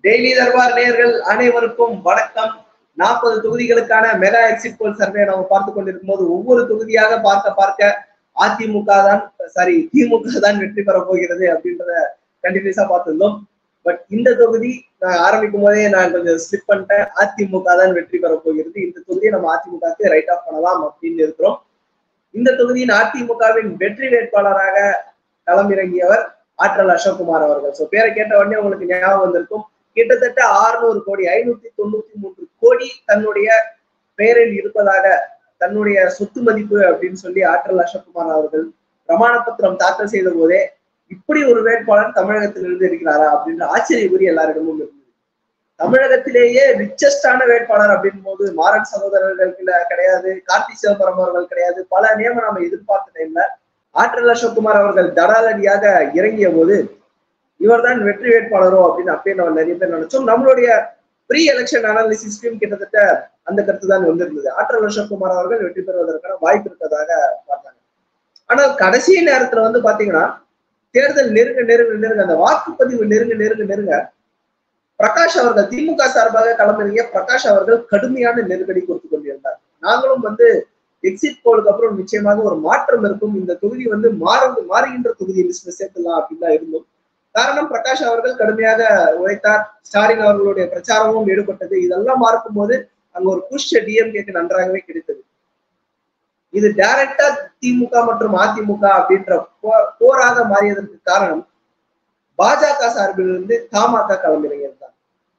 Daily Darbar நேயர்கள் அனைவருக்கும் வணக்கம். 40 தொகுதிகளுக்கான மெகா எக்ஸிட் போல் சர்வே நம்ம பார்த்து கொண்டிருக்கும் போது ஒவ்வொரு தொகுதியாக பார்க்க அதிமுக தான் திமுக தான் வெற்றி பெற போகிறது அப்படின்றத கண்டினியூஸா பார்த்துருந்தோம். பட் இந்த தொகுதி நான் ஆரம்பிக்கும் போதே நான் கொஞ்சம் ஸ்லிப் பண்ணிட்டேன். அதிமுக தான் வெற்றி பெற போகிறது. இந்த தொகுதியை நம்ம அதிமுகவுக்கு ரைட் ஆஃப் பண்ணலாம் அப்படின்னு இருக்கிறோம். இந்த தொகுதியின் அதிமுகவின் வெற்றி வேட்பாளராக களமிறங்கியவர் ஆற்றல் அசோக்குமார் அவர்கள். ஸோ பேரை கேட்ட உடனே உங்களுக்கு ஞாபகம் வந்திருக்கும். கிட்டத்தட்ட 600 கோடி 593 கோடி தன்னுடைய பெயரில் இருப்பதாக, தன்னுடைய சொத்து மதிப்பு அப்படின்னு சொல்லி ஆற்றல் அசோக்குமார் அவர்கள் பிரமாண பத்திரம் தாக்கல் செய்த போதே இப்படி ஒரு வேட்பாளர் தமிழகத்திலிருந்து இருக்கிறாரா அப்படின்ற ஆச்சரியக்குறி எல்லாரிடமும் இருந்தது. தமிழகத்திலேயே ரிச்சஸ்டான வேட்பாளர் அப்படின் போது மாறன் சகோதரர்கள் கிடையாது, கார்த்தி சிதம்பரம் அவர்கள் கிடையாது. பல நேமம் நம்ம எதிர்பார்த்த டைம்ல ஆற்றல் அசோக்குமார் அவர்கள் தடாலடியாக இறங்கிய போது இவர்தான் வெற்றி வேட்பாளரோ அப்படின்னு அப்பயே நம்ம நிறைய பேர் நினைச்சோம். நம்மளுடைய ப்ரீ எலெக்ஷன் அனாலிசிஸ்லயும் கிட்டத்தட்ட அந்த கருத்து தான் வந்திருந்தது. ஆற்றல் அசோக்குமார் அவர்கள் வெற்றி பெறுவதற்கான வாய்ப்பு இருப்பதாக பார்த்தாங்க. ஆனால் கடைசி நேரத்துல பாத்தீங்கன்னா தேர்தல் நெருங்க அந்த வாக்குப்பதிவு நெருங்க பிரகாஷ் அவர்கள் திமுக சார்பாக களமிறங்கிய பிரகாஷ் அவர்கள் கடுமையான நெருக்கடி கொடுத்து கொண்டிருந்தார். நாங்களும் எக்ஸிட் போலுக்கு அப்புறம் நிச்சயமாக ஒரு மாற்றம் இருக்கும், இந்த தொகுதி மாறுகின்ற தொகுதி லிஸ்ட்ல சேர்த்துலாம் அப்படின்னு தான் இருந்தோம். காரணம், பிரகாஷ் அவர்கள் கடுமையாக உழைத்தார், ஸ்டாலின் அவர்களுடைய பிரச்சாரமும் ஈடுபட்டது. இதெல்லாம் பார்க்கும் போது அங்க ஒரு புஷ் டிஎம்கேக்கு நன்றாகவே கிடைத்தது. இது டைரக்டா திமுக மற்றும் அதிமுக அப்படின்ற போராக மாறியதற்கு காரணம் பாஜக சார்பில் இருந்து தமாக களமிறங்கியிருந்தார்.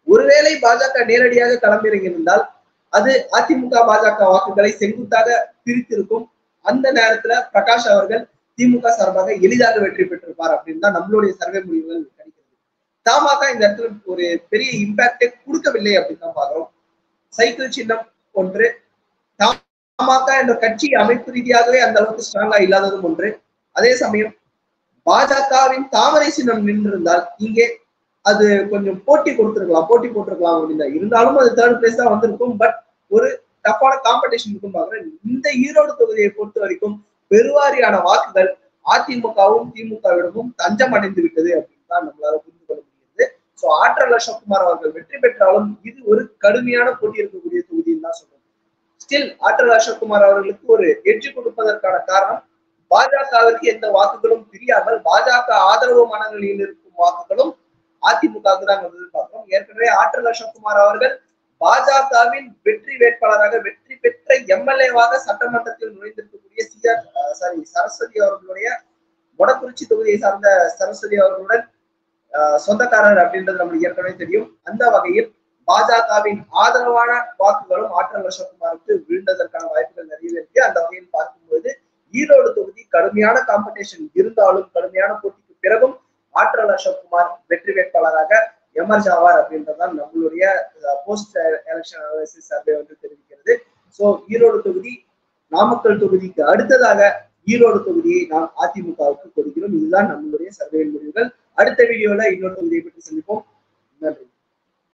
ஒருவேளை பாஜக நேரடியாக களமிறங்கியிருந்தால் அது அதிமுக பாஜக வாக்குகளை செங்குத்தாக பிரித்திருக்கும். அந்த நேரத்துல பிரகாஷ் அவர்கள் திமுக சார்பாக எளிதாக வெற்றி பெற்றிருப்பார் அப்படின்னு தான் நம்மளுடைய சர்வே முடிவுகள் கிடைக்கிறது. தமாக இந்த இடத்துல ஒரு பெரிய இம்பாக்டை கொடுக்கவில்லை அப்படின்னு தான் பாக்குறோம். சைக்கிள் சின்னம் ஒன்று, தமாக என்ற கட்சி அமைப்பு ரீதியாகவே அந்த அளவுக்கு ஸ்ட்ராங்கா இல்லாததும் ஒன்று. அதே சமயம் பாஜகவின் தாமரை சின்னம் நின்றிருந்தால் இங்கே அது கொஞ்சம் போட்டி போட்டிருக்கலாம் அப்படின்னா, இருந்தாலும் அது தேர்ட் பிளேஸ் தான் வந்திருக்கும். பட் ஒரு டஃப்பான காம்படிஷன் இருக்கும் பாக்குறேன். இந்த ஈரோடு தொகுதியை பொறுத்த வரைக்கும் பெருவாரியான வாக்குகள் அதிமுகவும் திமுகவிடமும் தஞ்சம் அடைந்து விட்டது அப்படின்னு தான் நம்மளால புரிந்து கொள்ள முடியுது. சோ ஆற்றல் அசோக்குமார் அவர்கள் வெற்றி பெற்றாலும் இது ஒரு கடுமையான போட்டி இருக்கக்கூடிய தொகுதின்னு தான் சொல்றோம். ஸ்டில் ஆற்றல் அசோக்குமார் அவர்களுக்கு ஒரு எட்ஜ் கொடுப்பதற்கான காரணம், பாஜகவிற்கு எந்த வாக்குகளும் தெரியாமல் பாஜக ஆதரவு மனநிலையில் இருக்கும் வாக்குகளும் அதிமுகவுக்கு தான் வந்தது பார்க்கிறோம். ஏற்கனவே ஆற்றல் அசோக்குமார் அவர்கள் பாஜகவின் வெற்றி வேட்பாளராக வெற்றி பெற்ற எம்எல்ஏவாக சட்டமன்றத்தில் நுழைந்திருக்கக்கூடிய சரஸ்வதி அவர்களுடைய மொடக்குறிச்சி தொகுதியை சார்ந்த சரஸ்வதி அவர்களுடன் சொந்தக்காரர் அப்படின்றது நம்மளுக்கு ஏற்கனவே தெரியும். அந்த வகையில் பாஜகவின் ஆதரவான வாக்குகளும் ஆற்றல் அசோக்குமாருக்கு விழுந்ததற்கான வாய்ப்புகள் நிறைய இருக்கு. அந்த வகையில் பார்க்கும்போது ஈரோடு தொகுதி கடுமையான காம்படிஷன் இருந்தாலும், கடுமையான போட்டிக்கு பிறகும் ஆற்றல் அசோக்குமார் வெற்றி வேட்பாளராக எமர்ஜ் ஆவார் அப்படின்றதான் நம்மளுடைய போஸ்ட் எலெக்ஷன் அனாலிசிஸ் சர்வே தெரிவிக்கிறது. சோ ஈரோடு தொகுதி நாமக்கல் தொகுதிக்கு அடுத்ததாக ஈரோடு தொகுதியை நாம் அதிமுகவுக்கு கொடுக்கிறோம். இதுதான் நம்மளுடைய சர்வே முடிவுகள். அடுத்த வீடியோல இன்னொரு தொகுதியை பற்றி சந்திப்போம். நன்றி.